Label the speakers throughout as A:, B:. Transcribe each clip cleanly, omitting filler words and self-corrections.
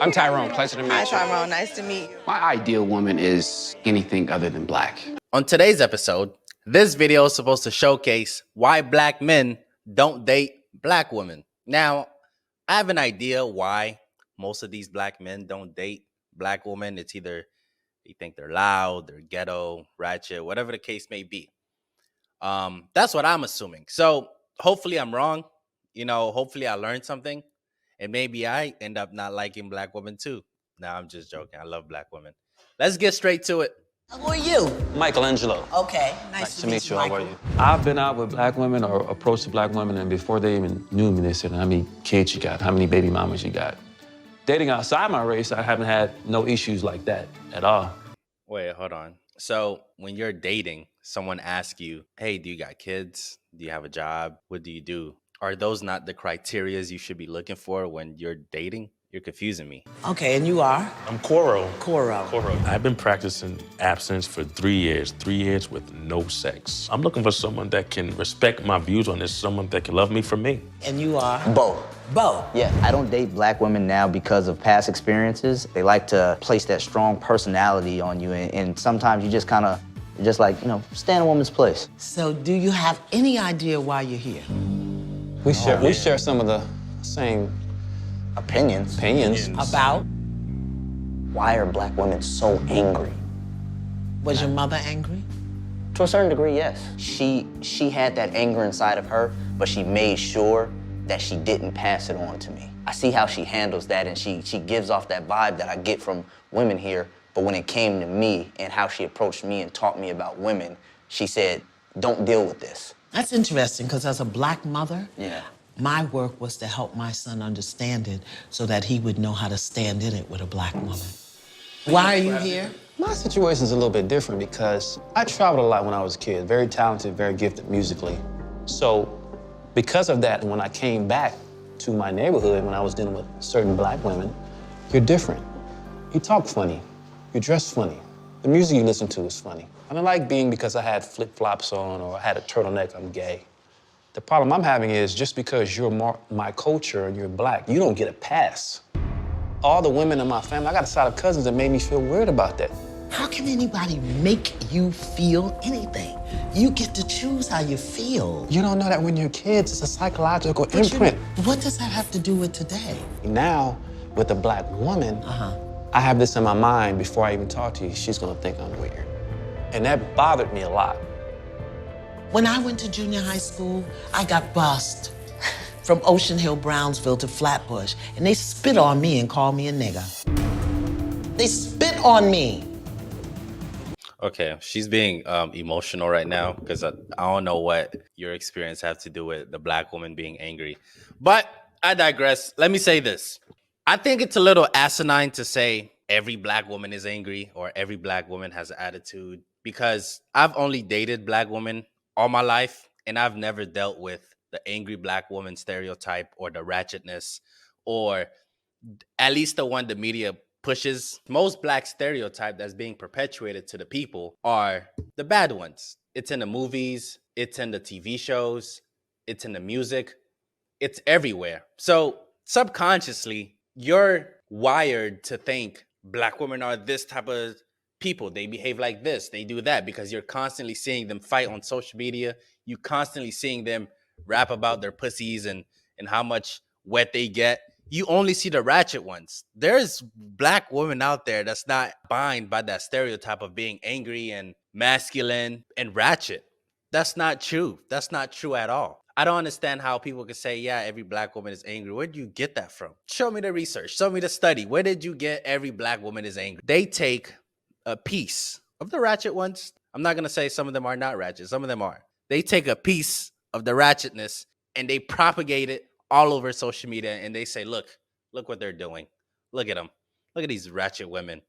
A: I'm Tyrone. Pleasure to meet
B: Hi,
A: you.
B: Tyrone. Nice to meet you.
A: My ideal woman is anything other than black.
C: On today's episode, this video is supposed to showcase why black men don't date black women. Now, I have an idea why most of these black men don't date black women. It's either they think they're loud, they're ghetto, ratchet, whatever the case may be. That's what I'm assuming. So hopefully I'm wrong. Hopefully I learned something. And maybe I end up not liking black women too. No, I'm just joking. I love black women. Let's get straight to it.
B: Who are you?
D: Michelangelo.
B: Okay, nice to meet you.
D: How are you?
E: I've been out with black women or approached black women, and before they even knew me, they said, how many kids you got? How many baby mamas you got? Dating outside my race, I haven't had no issues like that at all.
C: Wait, hold on. So when you're dating, someone asks you, hey, do you got kids? Do you have a job? What do you do? Are those not the criterias you should be looking for when you're dating? You're confusing me.
B: Okay, and you are?
F: I'm Koro.
B: Koro.
F: I've been practicing abstinence for 3 years, 3 years with no sex. I'm looking for someone that can respect my views on this, someone that can love me for me.
B: And you are?
G: Bo.
B: Bo.
G: Yeah, I don't date black women now because of past experiences. They like to place that strong personality on you, and sometimes you just kind of, stand a woman's place.
B: So do you have any idea why you're here?
D: We share some of the same
G: Opinions.
B: About?
G: Why are black women so angry?
B: Was your mother angry?
G: To a certain degree, yes. She had that anger inside of her, but she made sure that she didn't pass it on to me. I see how she handles that, and she gives off that vibe that I get from women here, but when it came to me and how she approached me and taught me about women, she said, don't deal with this.
B: That's interesting, because as a black mother,
G: Yeah.
B: my work was to help my son understand it so that he would know how to stand in it with a black woman. Why are you here?
D: My situation's a little bit different because I traveled a lot when I was a kid, very talented, very gifted musically. So because of that, when I came back to my neighborhood, when I was dealing with certain black women, you're different. You talk funny, you dress funny, the music you listen to is funny. I don't like being because I had flip-flops on or I had a turtleneck, I'm gay. The problem I'm having is just because you're my culture and you're black, you don't get a pass. All the women in my family, I got a side of cousins that made me feel weird about that.
B: How can anybody make you feel anything? You get to choose how you feel.
D: You don't know that when you're kids, it's a psychological imprint.
B: What does that have to do with today?
D: Now, with a black woman, I have this in my mind before I even talk to you, she's gonna think I'm weird. And that bothered me a lot.
B: When I went to junior high school, I got bussed from Ocean Hill, Brownsville to Flatbush, and they spit on me and called me a nigger. They spit on me.
C: Okay, she's being emotional right now because I don't know what your experience have to do with the black woman being angry. But I digress. Let me say this. I think it's a little asinine to say every black woman is angry or every black woman has an attitude because I've only dated black women all my life and I've never dealt with the angry black woman stereotype or the ratchetness or at least the one the media pushes. Most black stereotype that's being perpetuated to the people are the bad ones. It's in the movies, it's in the TV shows, it's in the music, it's everywhere. So subconsciously, you're wired to think black women are this type of people. They behave like this, they do that because you're constantly seeing them fight on social media. You constantly seeing them rap about their pussies and how much wet they get. You only see the ratchet ones. There's black women out there that's not bound by that stereotype of being angry and masculine and ratchet. That's not true. That's not true at all. I don't understand how people can say, yeah, every black woman is angry. Where do you get that from? Show me the research. Show me the study. Where did you get every black woman is angry? They take a piece of the ratchet ones. I'm not going to say some of them are not ratchet. Some of them are. They take a piece of the ratchetness and they propagate it all over social media. And they say, look what they're doing. Look at them. Look at these ratchet women.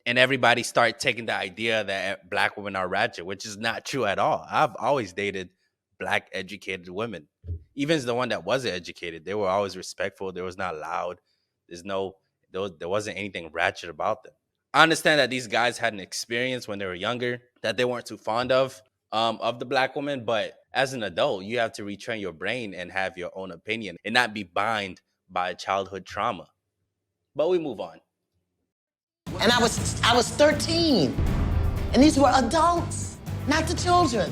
C: And everybody start taking the idea that black women are ratchet, which is not true at all. I've always dated black educated women. Even as the one that wasn't educated, they were always respectful. They was not loud. There wasn't anything ratchet about them. I understand that these guys had an experience when they were younger that they weren't too fond of the black woman. But as an adult, you have to retrain your brain and have your own opinion and not be bound by childhood trauma. But we move on.
B: And I was 13. And these were adults, not the children.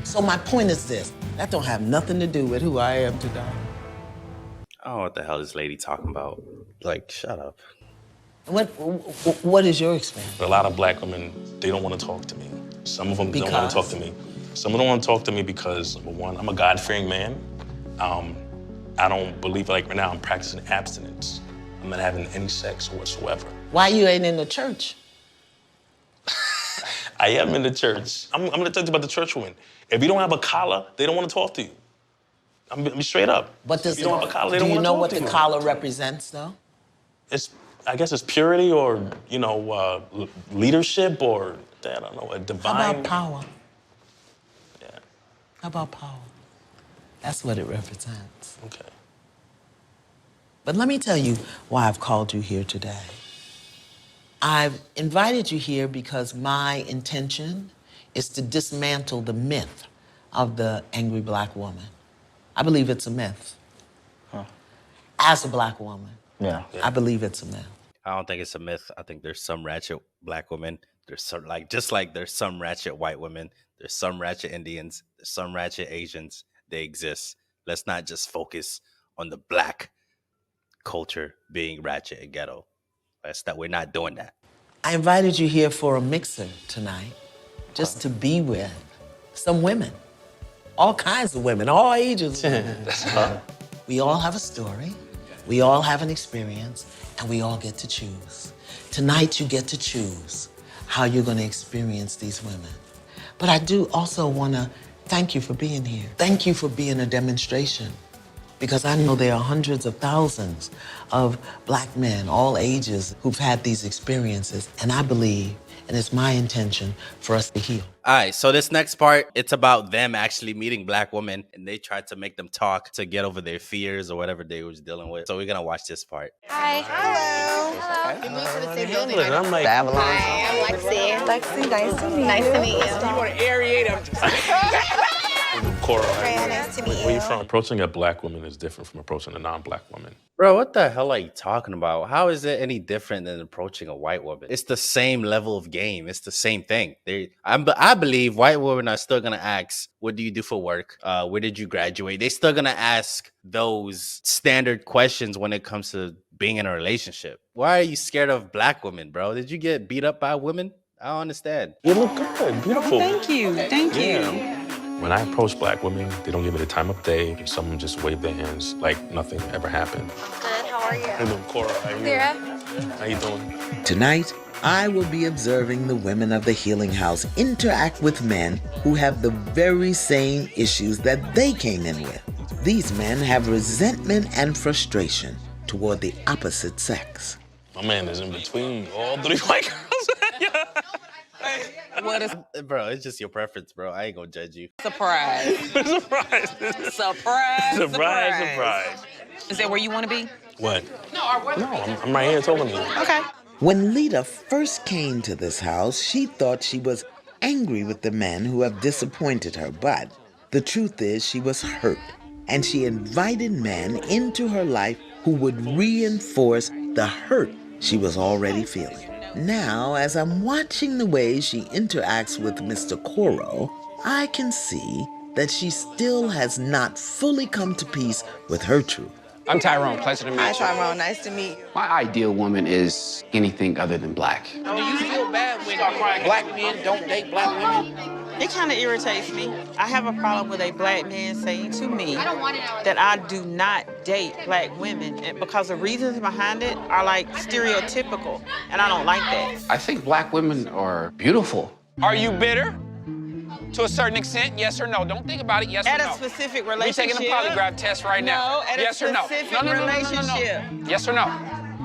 B: So my point is this, that don't have nothing to do with who I am today.
C: I don't know what the hell this lady talking about. Like, shut up.
B: What is your experience?
F: A lot of black women, they don't want to talk to me. Some of them don't want to talk to me. Some of them want to talk to me because, number one, I'm a God-fearing man. I don't believe, like right now, I'm practicing abstinence. I'm not having any sex whatsoever.
B: Why you ain't in the church?
F: I am in the church. I'm going to tell you about the church women. If you don't have a collar, they don't want to talk to you. I'm straight up.
B: But
F: if you don't have a collar, they
B: do
F: don't
B: you
F: want to
B: know
F: talk
B: what
F: to you.
B: the collar represents, though?
F: I guess it's purity or, leadership or, I don't know, a divine...
B: How about power?
F: Yeah.
B: How about power? That's what it represents.
F: Okay.
B: But let me tell you why I've called you here today. I've invited you here because my intention is to dismantle the myth of the angry black woman. I believe it's a myth.
G: Huh.
B: As a black woman,
G: Yeah.
B: I believe it's a myth.
C: I don't think it's a myth. I think there's some ratchet black women. There's some, just like there's some ratchet white women. There's some ratchet Indians. There's some ratchet Asians. They exist. Let's not just focus on the black culture being ratchet and ghetto. We're not doing that.
B: I invited you here for a mixer tonight, just to be with some women. All kinds of women, all ages. We all have a story, we all have an experience, and we all get to choose. Tonight you get to choose how you're gonna experience these women. But I do also wanna thank you for being here. Thank you for being a demonstration. Because I know there are hundreds of thousands of black men, all ages, who've had these experiences. And I believe, and it's my intention, for us to heal.
C: All right, so this next part, it's about them actually meeting black women, and they tried to make them talk to get over their fears or whatever they was dealing with. So we're gonna watch this part.
H: Hi. Hello. Good news for the same building.
F: I'm like,
G: Avalon.
H: Hi, I'm Lexi.
I: Lexi, nice to meet you.
H: Nice to meet you.
I: You want to aerate them?
F: Cora,
H: Freya, nice to meet
F: where you
H: you.
F: from? Approaching a black woman is different from approaching a non-black woman.
C: Bro, what the hell are you talking about? How is it any different than approaching a white woman? It's the same level of game. It's the same thing. I believe white women are still going to ask, what do you do for work? Where did you graduate? They're still going to ask those standard questions when it comes to being in a relationship. Why are you scared of black women, bro? Did you get beat up by women? I don't understand.
F: You look good, beautiful.
I: Thank you. Thank you.
F: When I approach black women, they don't give me the time of day. Some just wave their hands like nothing ever happened.
H: Good, how are you?
F: How you doing, Cora? How you
H: Sarah?
F: How you doing?
B: Tonight, I will be observing the women of the Healing House interact with men who have the very same issues that they came in with. These men have resentment and frustration toward the opposite sex.
F: My man is in between all three white girls.
I: What a
C: Bro, it's just your preference, bro. I ain't gonna judge you.
I: surprise.
F: Surprise.
I: Surprise.
F: Surprise.
I: Is that where you want to be?
F: What? No, I'm right here talking to you.
I: Okay.
B: When Lita first came to this house, she thought she was angry with the men who have disappointed her, but the truth is she was hurt, and she invited men into her life who would reinforce the hurt she was already feeling. Now, as I'm watching the way she interacts with Mr. Coro, I can see that she still has not fully come to peace with her truth.
A: I'm Tyrone. Pleasure to meet
I: Hi,
A: you.
I: Tyrone. Nice to meet you.
A: My ideal woman is anything other than black.
J: Do you feel bad when black men don't date black women?
I: It kind of irritates me. I have a problem with a black man saying to me that I do not date black women, and because the reasons behind it are like stereotypical, and I don't like that.
A: I think black women are beautiful.
J: Are you bitter? To a certain extent, yes or no? Don't think about it, yes or
I: At
J: no.
I: a specific
J: We
I: relationship.
J: taking a polygraph test right now.
I: No, at
J: yes
I: a
J: or no?
I: specific
J: No.
I: relationship.
J: Yes or no?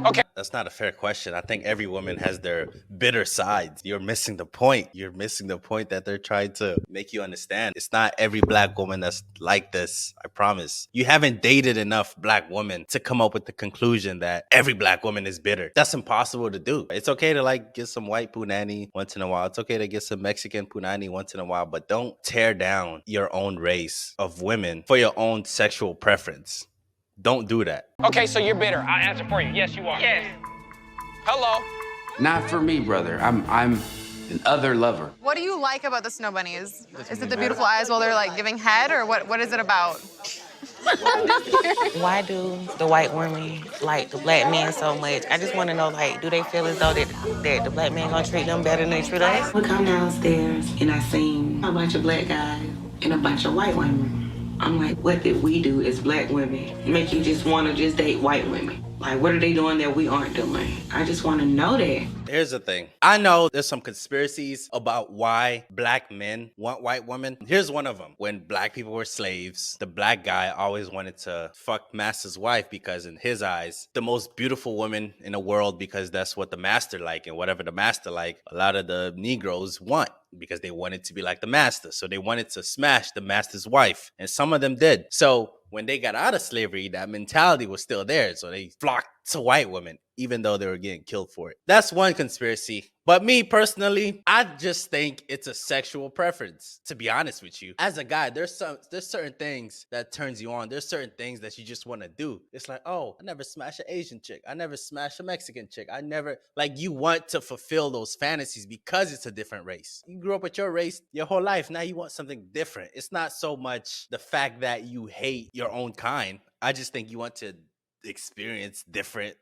J: Okay.
C: That's not a fair question. I think every woman has their bitter sides. You're missing the point. You're missing the point that they're trying to make you understand. It's not every black woman that's like this. I promise. You haven't dated enough black women to come up with the conclusion that every black woman is bitter. That's impossible to do. It's okay to like get some white punani once in a while. It's okay to get some Mexican punani once in a while, but don't tear down your own race of women for your own sexual preference. Don't do that.
J: Okay, so you're bitter. I'll answer for you. Yes, you are.
I: Yes.
J: Hello.
A: Not for me, brother. I'm an other lover.
H: What do you like about the snow bunnies? Is it the beautiful eyes while they're like giving head, or what is it about?
I: Why do the white women like the black men so much? I just want to know, like, do they feel as though that the black men gonna treat them better than they treat us?
K: We come downstairs and I seen a bunch of black guys and a bunch of white women. I'm like, what did we do as black women make you just want to just date white women? Like, what are they doing that we aren't doing? I just want to know that.
C: Here's the thing. I know there's some conspiracies about why black men want white women. Here's one of them. When black people were slaves, the black guy always wanted to fuck master's wife because in his eyes, the most beautiful woman in the world, because that's what the master like, and whatever the master like, a lot of the Negroes want, because they wanted to be like the master. So they wanted to smash the master's wife, and some of them did. So when they got out of slavery, that mentality was still there. So they flocked to white women, even though they were getting killed for it. That's one conspiracy. But me personally, I just think it's a sexual preference, to be honest with you. As a guy, there's certain things that turns you on. There's certain things that you just want to do. It's like, oh, I never smashed an Asian chick. I never smashed a Mexican chick. I never, like, you want to fulfill those fantasies because it's a different race. You grew up with your race your whole life. Now you want something different. It's not so much the fact that you hate your own kind. I just think you want to experience different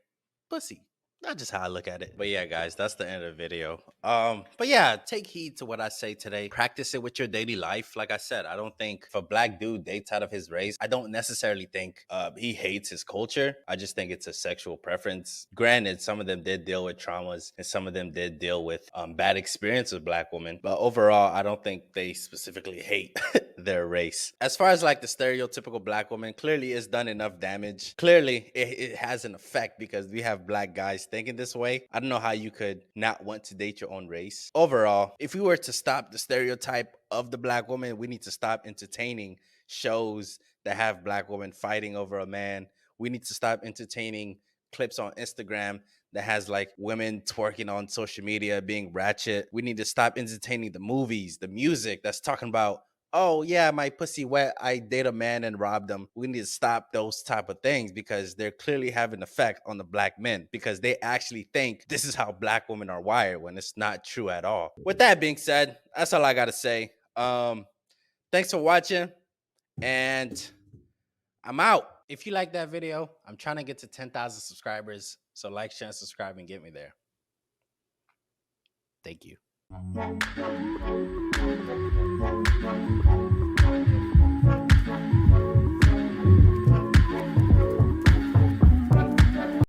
C: pussy. Not just how I look at it. But yeah, guys, that's the end of the video. But yeah, take heed to what I say today. Practice it with your daily life. Like I said, I don't think if a black dude dates out of his race, I don't necessarily think he hates his culture. I just think it's a sexual preference. Granted, some of them did deal with traumas and some of them did deal with bad experiences with black women. But overall, I don't think they specifically hate their race. As far as like the stereotypical black woman, clearly it's done enough damage. Clearly it has an effect because we have black guys thinking this way. I don't know how you could not want to date your own race. Overall, if we were to stop the stereotype of the black woman, we need to stop entertaining shows that have black women fighting over a man. We need to stop entertaining clips on Instagram that has like women twerking on social media being ratchet. We need to stop entertaining the movies, the music that's talking about, oh yeah, my pussy wet, I date a man and robbed them. We need to stop those type of things because they're clearly having an effect on the black men because they actually think this is how black women are wired when it's not true at all. With that being said, that's all I got to say. Thanks for watching and I'm out. If you like that video, I'm trying to get to 10,000 subscribers. So like, share, and subscribe and get me there. Thank you.